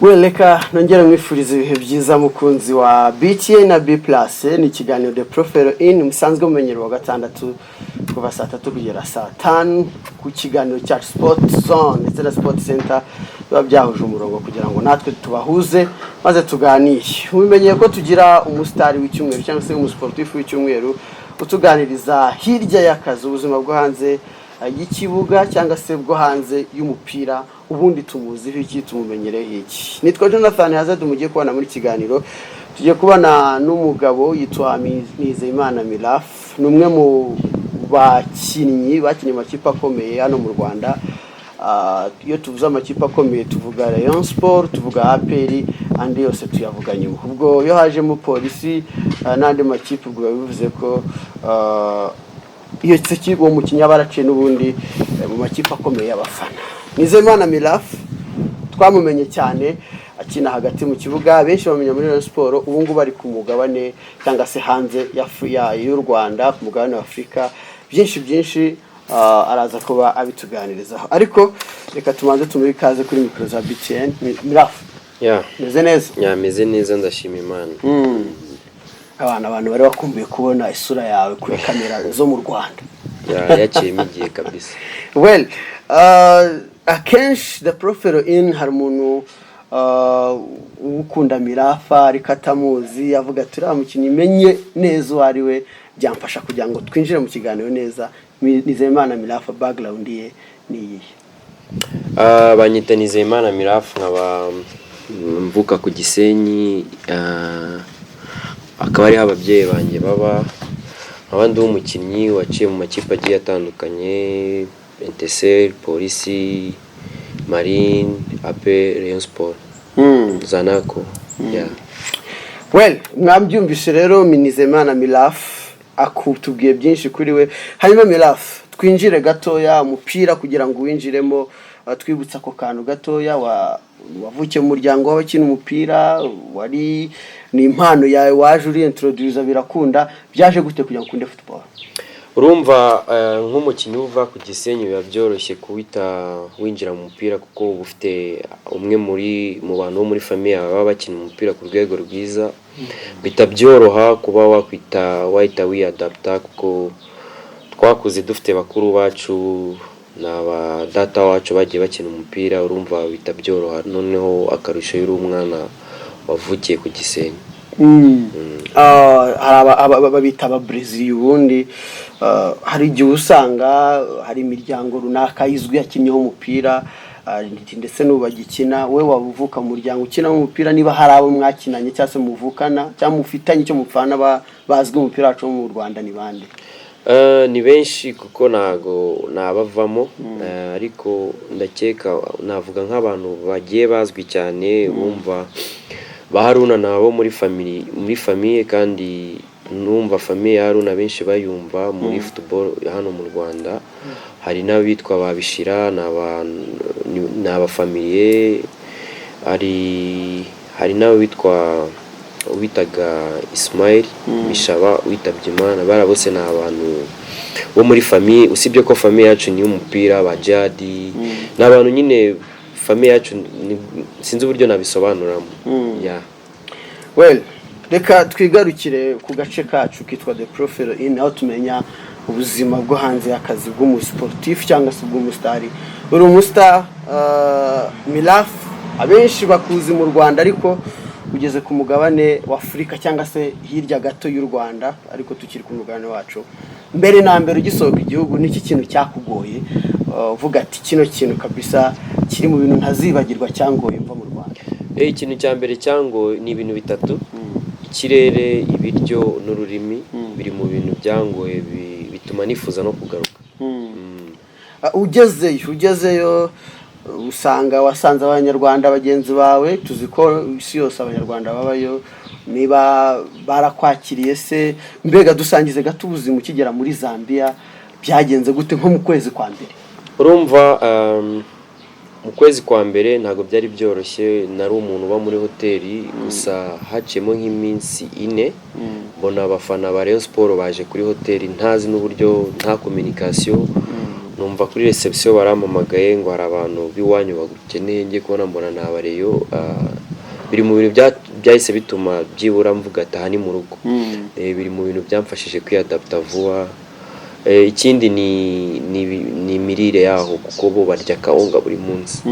Weleka nongera mwifuriza ibihe byiza mukunzi wa BTN na B+ ni ikiganiro The Profile in musanzwe mumenyero wa gatandatu kuva saa 3 kugera saa 5 ku kiganiro cya Sport Zone ndetse na Sport Center biba byahuje umurongo kugira ngo natwe tubahuze maze tuganire. Mubimenyeye ko tugira umustar w'icyumweru cyangwa se umusportif w'icyumweru utuganiriza hirya y'akazi ubuzima bwo hanze y'ikibuga cyangwa se bwo hanze y'umupira ubundi tumuziho iki tumumenyereye iki. Nitwa Jonathan Hazard mugiye kubana muri kiganiro tugiye kubana n'umugabo yitwa Nizeyimana Miraf numwe mu bakinnyi amakipe akomeye hano mu Rwanda. Iyo tuvuze amakipe akomeye tuvuga Rayon Sport, tuvuga APR andi yose tuyavuganye. Ubwo yo haje mu polisi n'andi makipe ubwo bivuze ko iyo tsiki uwo mukinya baraciye n'ubundi mu makipe akomeye y'abafana. Nizeyimana Miraf twamumenye cyane akina hagati mu kibuga, benshi bamenya muri Rayon Sport, ubu ngubu bari ku mugabane cyangwa se hanze y'u Rwanda, ku mugabane wa Afrika. Byinshi araza kuba abituganirizaho, ariko reka tumanze tumuhe ikaze kuri micro za BTN. Miraf, meze neza? Meze neza ndashima Imana. Abantu bari bakumbuye kubona isura yawe kuri kamera zo mu Rwanda. Yaciye migiye kabisa. Well, akenshi The Profile in hari umuntu ukunda Mirafa ariko atamuzi avuga ati mukinnyi menye neza uwo ari we, byamfasha kugira ngo twinjire mu kiganiro neza. Nizeyimana Mirafa background ye ni iyihe? Banyita Nizeyimana Mirafa, nkaba mvuka ku Gisenyi, akaba ari ababyeyi banjye baba. Abandi umukinnyi waciye mu makipe agiye atandukanye, NTC, Polisi, Marine, AP, Rayon Sport, Zanaco. Well, mwabyumvise rero Nizeyimana Miraf akutubwiye byinshi kuri we. Hanyuma Miraf, twinjire gatoya umupira kugira ngo winjiremo, twibutsa ko kantu gatoya wavukiye mu muryango w'abakina umupira, wari ni impano yawe waje uri introduce birakunda, byaje gute kugira ngo ukunde football? Urumva nk'umukinnyi uva ku Gisenyi biba byoroshye kuwita winjira mu mupira kuko uba ufite umwe mu bantu bo muri famille baba bakina umupira ku rwego rwiza, bitabyoroha kuba wahita wiadapta kuko twakuze dufite bakuru bacu n'aba data wacu bagiye bakina umupira. Urumva bitabyoroha, noneho akarusho y'uri umwana wavukiye ku Gisenyi. Babita aba Brazil ubundi hari igihe usanga hari imiryango runaka izwi yakinyeho umupira ndetse n'ubagikina. We wavuka mu muryango ukina umupira, niba hari abo mwakinanye cyangwa se muvukana cyangwa mufitanye icyo mupfana bazwi umupira wacu mu Rwanda ni bande? Ni benshi kuko nago nabavamo, ariko ndakeka navuga nk'abantu bagiye bazwi cyane. Bumva Haruna nabo muri famille, kandi numva famille ya Haruna benshi bayumva muri football hano mu Rwanda. Hari n'abitwa babishira n'aba famille, hari n'abo witaga Ismail Bishaba witabye Imana. Barabose n'abantu bo muri famille, usibye ko famille yacu ni umupira ba Jadi n'abantu nyine famille yacu sinzi uburyo nabisobanuramo. Well, reka twigarukire ku gace kacu kitwa The Profile in, aho tumenya ubuzima bwo hanze y'akazi bw'umusportif cyangwa se bw'umustari. Uri umustar Miraf, abenshi bakuzi mu Rwanda ariko ugeze ku mugabane wa Afrika cyangwa se hirya gato y'u Rwanda, ariko tukiri ku mugabane wacu. Mbere na mbere ugisohoka igihugu niki kintu cyakugoye uvuga ati kino kintu kabisa kiri mu bintu ntazibagirwa cyangoye mva mu Rwanda? Ikintu cya mbere cyangoye ni ibintu bitatu: ikirere, ibiryo n'ururimi. Biri mu bintu byangoye bituma nifuza no kugaruka. Ugezeyo usanga wasanze abanyarwanda bagenzi bawe, tuzi ko isi yose abanyarwanda babayo, niba barakwakiriye se? Mbega dusangize gato ubuzima ukigera muri Zambia byagenze gute nko mu kwezi kwa mbere? Urumva mu kwezi kwa mbere ntago byari byoroshye, nari umuntu uba muri hoteli gusa. Haciyemo nk'iminsi 4 mbona abafana ba Rayon Sport baje kuri hoteli, ntazi n'uburyo nta communication. numva kuri reception barampamagaye ngo hari abantu biwanyu bagukeneye, ngiye kubona mbona nabareyo. Biri mu bintu byahise bituma byibura mvuga ati aha ni mu rugo. Biri mu bintu byamfashije kwiadapta vuba. Ikindi ni imirire yaho kuko bo barya kawunga buri munsi,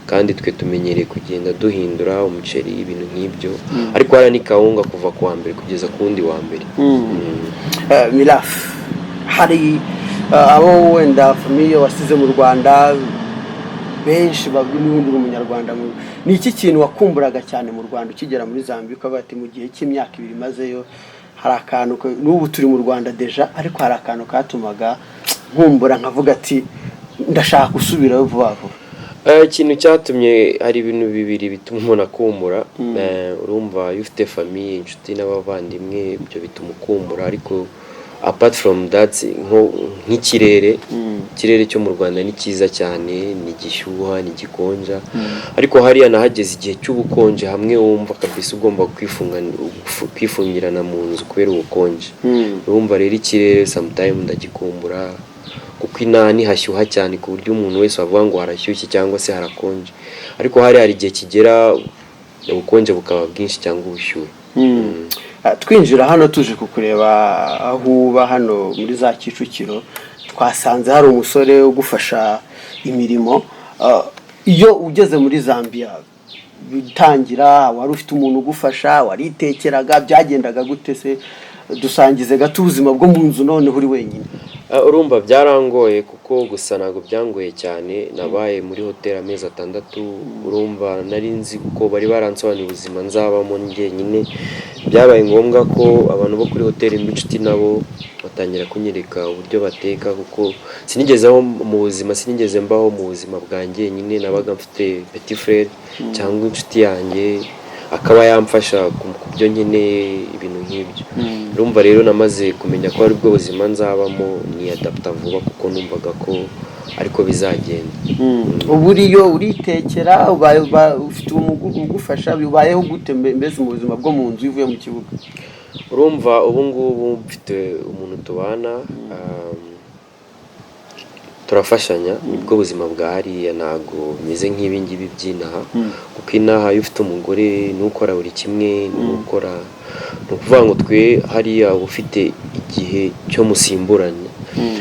kandi twe tumenyereye kugenda duhindura umuceri ibintu nk'ibyo, ariko hari ni kawunga kuva ku wa mbere kugeza ku wundi wa mbere. Mirafu, hari abo wenda famiye wasize mu Rwanda benshi n'ubundi umunyarwanda, ni iki kintu wakumburaga cyane mu Rwanda ukigera muri Zambia ukavuga ati mu gihe cy'imyaka 2 mazeyo hari akantu n'ubu turi mu Rwanda deja, ariko hari akantu katumaga nkumbura nkavuga ati ndashaka gusubirayo vuba vuba? Ikintu cyatumye, hari ibintu bibiri bituma umuntu akumbura. Urumva iyo ufite famiye, inshuti n'abavandimwe, ibyo bituma ukumbura, ariko apart from that nk'ikirere cyo mu Rwanda ni cyiza cyane, ni gishyuha, ni gikonja, ariko hariya nahageze igihe cy'ubukonje hamwe wumva kabisa ugomba kwifungirana mu nzu kubera ubukonje. Urumva rero ikirere sometime ndagikumbura, kuko inaha hashyuha cyane ku buryo umuntu wese wavuga ngo harashyushye cyangwa se harakonje, ariko hari igihe kigera ubukonje bukaba bwinshi cyangwa ubushyuhe. Twinjira hano tuje kukureba aho uba hano muri za Kicukiro, twasanze hari umusore ugufasha imirimo. Iyo ugeze muri Zambia bitangira, wari ufite umuntu ugufasha, waritekeraga, byagendaga gute se? Dusangize gato ubuzima bwo mu nzu none uri wenyine. Urumva byarangoye kuko gusa ntago byangoye cyane, nabaye muri hoteli amezi 6. Urumva nari nzi kuko bari baransobanuriye ubuzima nzabamo njyenyine. Byabaye ngombwa ko abantu bo kuri hoteli mbicuti nabo batangira kunyereka uburyo bateka, kuko sinigeze mbaho mu buzima bwanjye nyine. Nabaga mfite petit frère cyangwa inshuti yanjye akaba yamfasha ku byo nkeneye, ibintu nk'ibyo. Urumva rero namaze kumenya ko ari bwo buzima nzabamo, ni adapta vuba kuko numvaga ko ariko bizagenda. Uburiyo uritekera, ufite umugufasha, bibayeho gute mbese mu buzima bwo mu nzu ivuye mu kibuga? Urumva ubu ngubu mfite umuntu tubana, turafashanya, nibwo buzima bwa hariya, ntago bimeze nk'ibi ngibi by'inaha, kuko inaha iyo ufite umugore n'ukora buri kimwe, n'ukora, ni ukuvuga ngo twe hariya ufite igihe cyo musimburanye,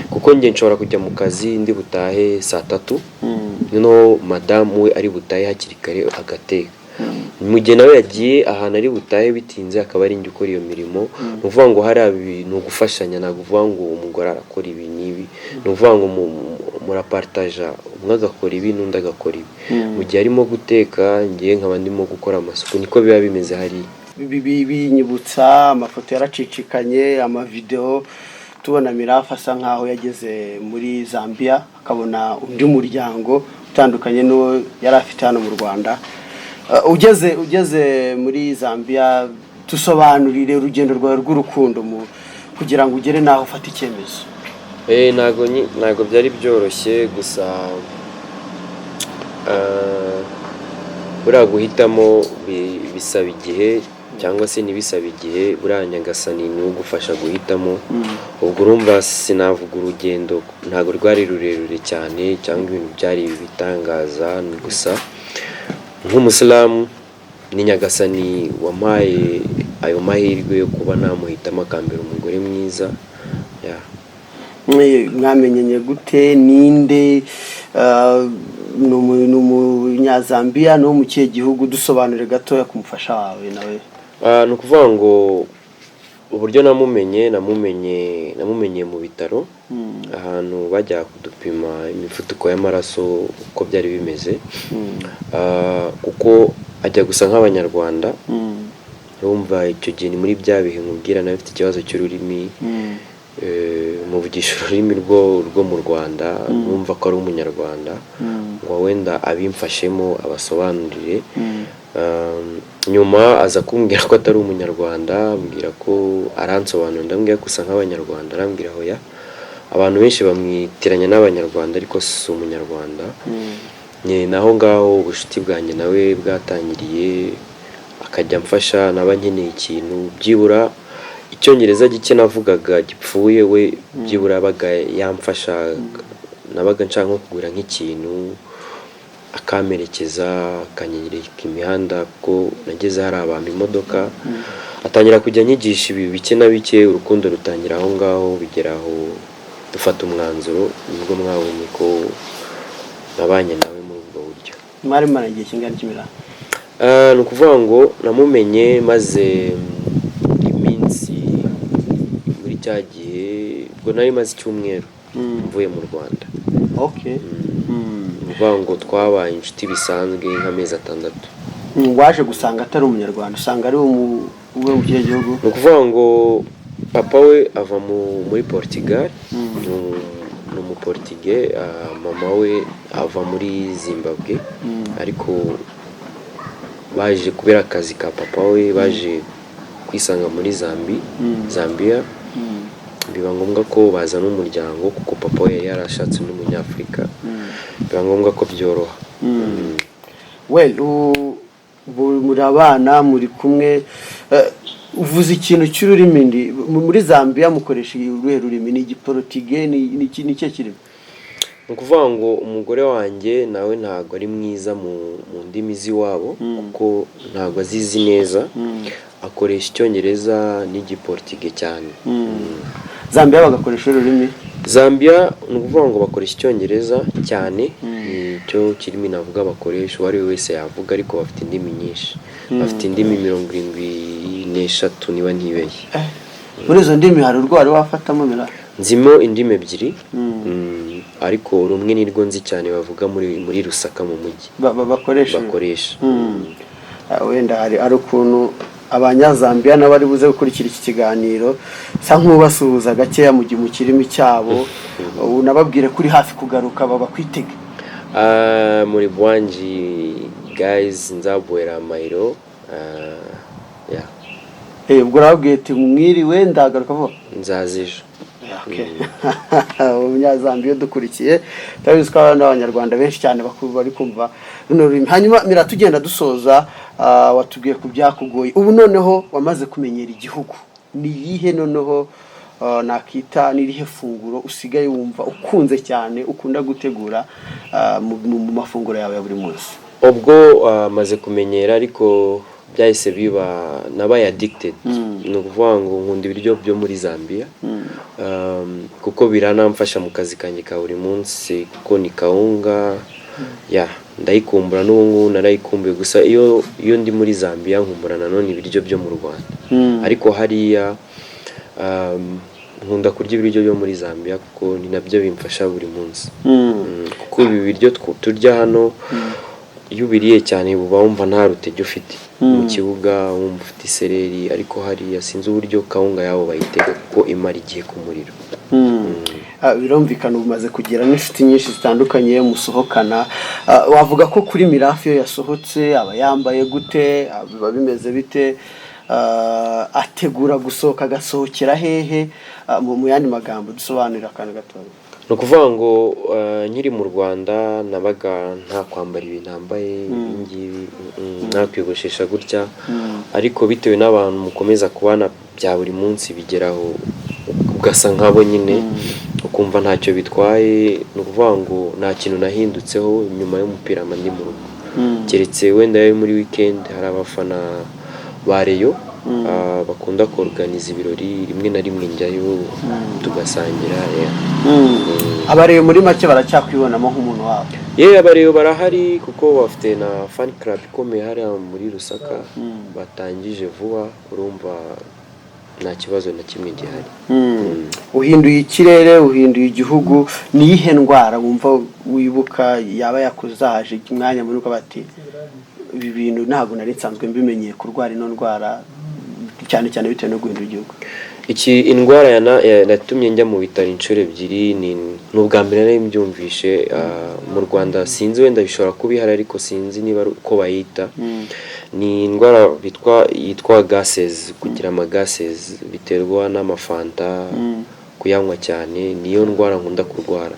kuko njye nshobora kujya mu kazi ndi butahe saa 3, noneho madamu we ari butahe hakiri kare agateka. Mu gihe nawe yagiye ahantu ari butahe bitinze, akaba ari njye ukora iyo mirimo. Ni ukuvuga ngo hari ibintu gufashanya, ntabwo uvuga ngo umugore arakora ibi n'ibi, ni ukuvuga ngo murapartaja, umwe agakora ibi n'undi agakora ibi. Mu gihe arimo guteka, ngiye nkaba ndimo gukora amasuku, niko biba bimeze hariya. Binyibutsa amafoto yaracicikanye, amavideo, tubona Mirafu asa nkaho yageze muri Zambia akabona undi muryango utandukanye n'uwo yari afite hano mu Rwanda. Ugeze muri Zambia, tusobanurire urugendo rwawe rw'urukundo kugira ngo ugere naho ufata icyemezo. Ntago byari byoroshye, gusa buriya guhitamo bisaba igihe cyangwa se ntibisaba igihe, buriya Nyagasani ni ugufasha guhitamo. Ubwo urumva sinavuga urugendo ntago rwari rurerure cyane cyangwa ibintu byari bitangaza, gusa nk'umusilamu ni Nyagasani wampaye ayo mahirwe yo kuba namuhitamo akambera umugore mwiza. Mwamenyenye gute? Ninde? Ni umunyazambiya no mu kihe gihugu? Dusobanurire gatoya ku mufasha wawe nawe. Ni ukuvuga ngo uburyo namumenye mu bitaro, ahantu bajya kudupima imivuduko y'amaraso uko byari bimeze, kuko ajya gusa nk'abanyarwanda. Urumva icyo gihe ni muri bya bihe nkubwira nawe afite ikibazo cy'ururimi, muvugisha ururimi rwo mu Rwanda, numva ko ari umunyarwanda, ngo wenda abimfashemo abasobanurire. Nyuma aza kumbwira ko atari umunyarwanda, ambwira ko aransobanurira, ndambwira ko usa nk'abanyarwanda, arambwira hoya, abantu benshi bamwitiranya n'abanyarwanda ariko si umunyarwanda. Naho ngaho ubucuti bwanjye nawe bwatangiriye, akajya amfasha naba nkeneye ikintu, byibura icyongereza gike navugaga gipfuye, we byibura yabaga yamfasha nabaga nshaka nko kugura nk'ikintu akamerekeza akanyereka imihanda ko nageze hari abantu imodoka atangira kujya nyigisha ibi bike na bike urukundo rutangira aho ngaho bigera aho dufata umwanzuro nibwo mwabonye ko nabanye nawe muri ubwo buryo. mwari mara igihe kingana kimira? Ni ukuvuga ngo namumenye maze iminsi muri cya gihe ubwo nari maze icyumweru mvuye mu Rwanda. Okay. Ni ukuvuga ngo twabaye inshuti bisanzwe nk'amezi 6. Waje gusanga atari umunyarwanda, usanga ari uwe mu kihe gihugu? Ni ukuvuga ngo papa we ava muri Portugal, ni umuportige, mama we ava muri Zimbabwe, ariko baje kubera akazi ka papa we baje kwisanga muri Zambia, biba ngombwa ko bazana umuryango kuko papa we yarashatse n'umunyafrika, biba ngombwa ko byoroha. Muri abana muri kumwe, uvuze ikintu cy'ururimi muri Zambia mukoresha uruhe rurimi? Ni igiportige ni cyo kirimo? Ni ukuvuga ngo umugore wanjye nawe ntabwo ari mwiza mu ndimi z'iwabo kuko ntabwo azizi neza, akoresha icyongereza n'igiportige cyane. Zambia bagakoresha ururimi? Zambia ni ukuvuga ngo bakoresha icyongereza cyane, nicyo kirimi navuga bakoresha, uwo ari we wese yavuga, ariko bafite indimi nyinshi, bafite indimi 74 niba ntibeshye. Muri izo ndimi hari urwo wari wafatamo mira? Nzimo indimi 2, ariko rumwe nirwo nzi cyane bavuga muri Lusaka mu mujyi bakoresha. Wenda hari ukuntu abanyazambiya n'abari buze gukurikira iki kiganiro sa nk'ubasuhuza gakeya mu kirimi cyabo, unababwire kuri hafi kugaruka babakwitege. Muri bwanji guys nzabwera Mairo, ubwo urababwiye ati mwiriwe ndagaruka vuba nzazijo. Umunyazambiya dukurikiye tabizi ko n'abanyarwanda benshi cyane bari kumva runo rurimi. Hanyuma mira tugenda dusoza, watubwiye ku byakugoye, ubu noneho wamaze kumenyera igihugu, ni yihe noneho nakita n'irihe funguro usigaye wumva ukunze cyane ukunda gutegura mu mafunguro yawe ya buri munsi? Ubwo maze kumenyera ariko byahise biba nabaye addicted. Ni ukuvuga ngo nkunda ibiryo byo muri Zambia, kuko biranamfasha mu kazi kanjye ka buri munsi, kuko ni kawunga ndayikumbura, n'ubu narayikumbuye, gusa iyo ndi muri Zambia nkumbura nanone ibiryo byo mu Rwanda, ariko hariya nkunda kurya ibiryo byo muri Zambia kuko ni nabyo bimfasha buri munsi, kuko ibi biryo turya hano iyo ubiriye cyane uba wumva nta rutege ufite mu kibuga, wumva ufite isereri, ariko hariya sinzi uburyo kawunga yabo bayiteka kuko imara igihe ku muriro. Birumvikana umaze kugira n'inshuti nyinshi zitandukanye musohokana, wavuga ko kuri Mirafi iyo yasohotse aba yambaye gute, biba bimeze bite, ategura gusohoka agasohokera hehe, mu yandi magambo dusobanurira akantu gatoya? Ni ukuvuga ngo nkiri mu Rwanda nabaga nta kwambara ibintu nambaye ibingibi, nta kwiyogoshesha gutya, ariko bitewe n'abantu mukomeza kubana bya buri munsi bigeraho ugasa nk'abo nyine, ukumva ntacyo bitwaye. Ni ukuvuga ngo nta kintu nahindutseho nyuma y'umupira ndi mu rugo, keretse wenda muri weekend hari abafana ba Rayon bakunda kuorganiza ibirori, rimwe na rimwe njyayo tugasangira. Abareyo muri make baracyakwibonamo nk'umuntu wabo? Abareyo barahari kuko bafite na fan club ikomeye hariya muri Lusaka, batangije vuba, urumva nta kibazo na kimwe gihari. Uhinduye ikirere, uhinduye igihugu, ni iyihe ndwara wumva wibuka yaba yakuzahaje umwanya muri uko bati ibi bintu ntabwo nari nsanzwe mbimenyeye kurwara ino ndwara, cyane cyane bitewe no guhindura igihugu? Indwara yatumye njya mu bitaro inshuro 2, ni ubwa mbere nari mbyumvishe mu Rwanda, sinzi wenda bishobora kuba ihari ariko sinzi niba uko bayita. Ni indwara yitwa gases, kugira amagases biterwa n'amafanta, kuyanywa cyane, niyo ndwara nkunda kurwara.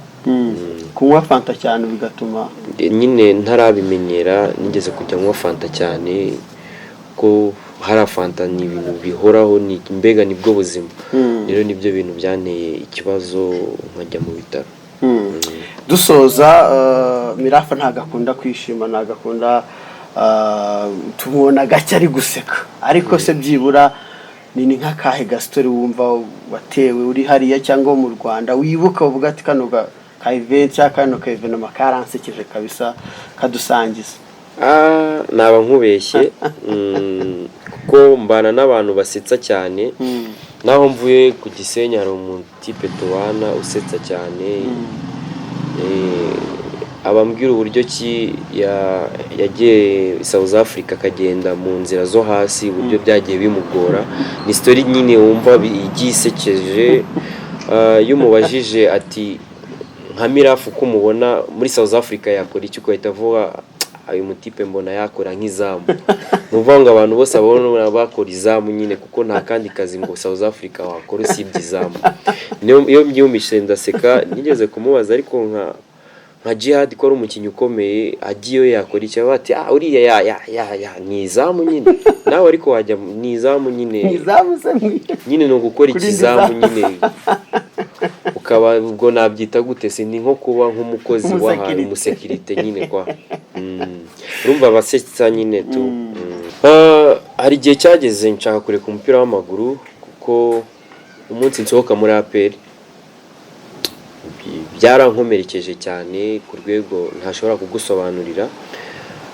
Kunywa fanta cyane bigatuma nyine ntarabimenyera, nigeze kujya nywa fanta cyane ko hari fanta ni ibintu bihoraho, ni mbega nibwo buzima, rero nibyo bintu byanteye ikibazo nkajya mu bitaro. dusoza Mirafa ntagakunda kwishima, ntagakunda tumubona gake ari guseka, ariko se byibura ni nk'akahe gastori wumva watewe uri hariya cyangwa mu Rwanda wibuka uvuga ati kano ka event cyangwa kano ka evenement karansekeje kabisa kadusangiza? Naba nkubeshye kuko mbana n'abantu basetsa cyane, naho mvuye ku Gisenyi hari umutipe tubana usetsa cyane, abambwira uburyo ki yagiye South Africa akagenda mu nzira zo hasi, uburyo byagiye bimugora. Ni story nyine wumva igisekeje. Iyo umubajije ati nka Mirafu ko mubona muri South Africa yakora iki, kwahita avuga ayo mutipe mbona yakora nk'izamu. Nuvuga ngo abantu bose abona bakora izamu nyine, kuko nta kandi kazi ngo South Africa wakora usibye izamu. Iyo mbyumishe ndaseka. Nigeze kumubaza ariko nka Jihad ko ari umukinnyi ukomeye agiye yakora iki, bati uriya ya ni izamu nyine. Nawe ariko wajya ni izamu nyine, ni izamu se nyine no gukora ikizamu nyine, ukaba ubwo nabyita gute se, ni nko kuba nk'umukozi w'ahantu, umusekirite nyine kwa. Urumva abasetsa nyine tu. Hari igihe cyageze nshaka kureka umupira w'amaguru, kuko umunsi nsohoka muri APR byarankomerekeje cyane ku rwego ntashobora kugusobanurira.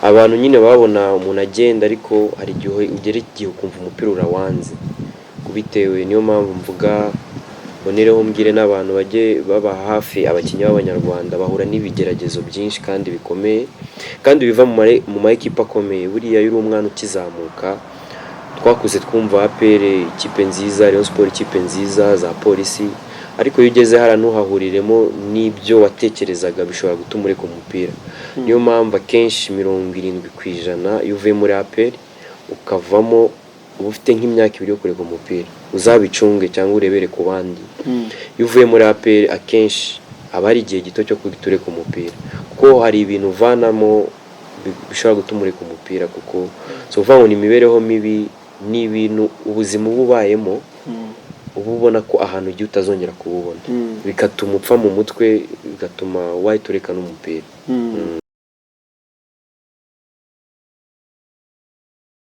Abantu nyine babona umuntu agenda, ariko hari igihe ugera igihe ukumva umupira urawanze kubitewe. Niyo mpamvu mvuga bonereho mbwire n'abantu bajye baba hafi abakinnyi b'Abanyarwanda bahura n'ibigeragezo byinshi kandi bikomeye, kandi biva mu ma equipe akomeye. Buriya yuri umwana ukizamuka, twakuze twumva APR ikipe nziza, Rayon Sport ikipe nziza, za Polisi, ariko iyo ugeze hara ntuhahuriremo n'ibyo watekerezaga bishobora gutuma ureka umupira. Niyo mpamvu akenshi 70% iyo uvuye muri APR ukavamo uba ufite nk'imyaka 2 yo kureka umupira, uzabicunge cyangwa urebere ku bandi. Iyo uvuye muri APR akenshi aba ari igihe gito cyo kureka umupira, kuko hari ibintu uvanamo bishobora gutuma ureka umupira, kuko so uvuga ngo ni imibereho mibi, ni ibintu ubuzima bubayemo ubu ubona ko ahantu ugiye utazongera kububona, bigatuma upfa mu mutwe, bigatuma wahita ureka n'umupira.